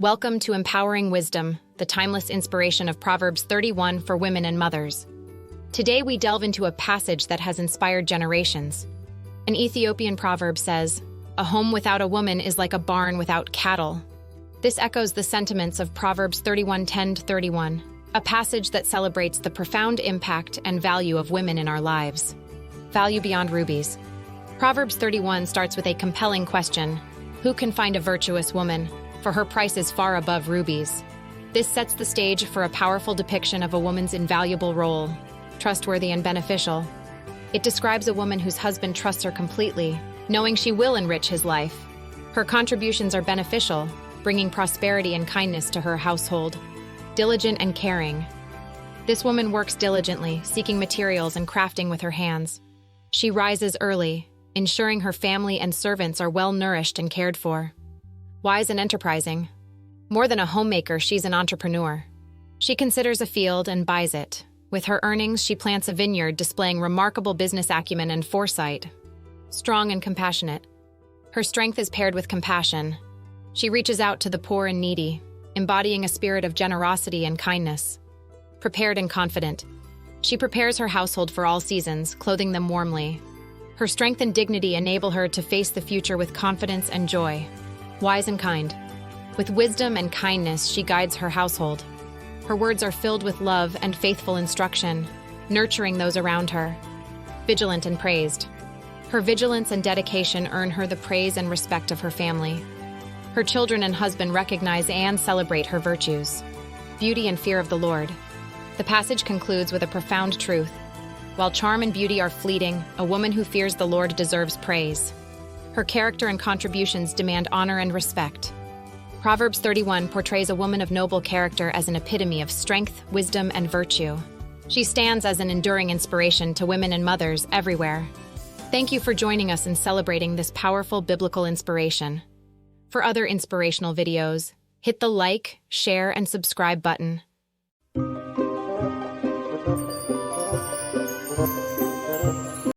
Welcome to Empowering Wisdom, the timeless inspiration of Proverbs 31 for women and mothers. Today we delve into a passage that has inspired generations. An Ethiopian proverb says, "A home without a woman is like a barn without cattle." This echoes the sentiments of Proverbs 31:10-31, a passage that celebrates the profound impact and value of women in our lives. Value beyond rubies. Proverbs 31 starts with a compelling question: who can find a virtuous woman? For her price is far above rubies. This sets the stage for a powerful depiction of a woman's invaluable role, trustworthy and beneficial. It describes a woman whose husband trusts her completely, knowing she will enrich his life. Her contributions are beneficial, bringing prosperity and kindness to her household. Diligent and caring. This woman works diligently, seeking materials and crafting with her hands. She rises early, ensuring her family and servants are well nourished and cared for. Wise and enterprising. More than a homemaker, she's an entrepreneur. She considers a field and buys it. With her earnings, she plants a vineyard, displaying remarkable business acumen and foresight. Strong and compassionate. Her strength is paired with compassion. She reaches out to the poor and needy, embodying a spirit of generosity and kindness. Prepared and confident. She prepares her household for all seasons, clothing them warmly. Her strength and dignity enable her to face the future with confidence and joy. Wise and kind. With wisdom and kindness, she guides her household. Her words are filled with love and faithful instruction, nurturing those around her. Vigilant and praised. Her vigilance and dedication earn her the praise and respect of her family. Her children and husband recognize and celebrate her virtues. Beauty and fear of the Lord. The passage concludes with a profound truth. While charm and beauty are fleeting, a woman who fears the Lord deserves praise. Her character and contributions demand honor and respect. Proverbs 31 portrays a woman of noble character as an epitome of strength, wisdom, and virtue. She stands as an enduring inspiration to women and mothers everywhere. Thank you for joining us in celebrating this powerful biblical inspiration. For other inspirational videos, hit the like, share, and subscribe button.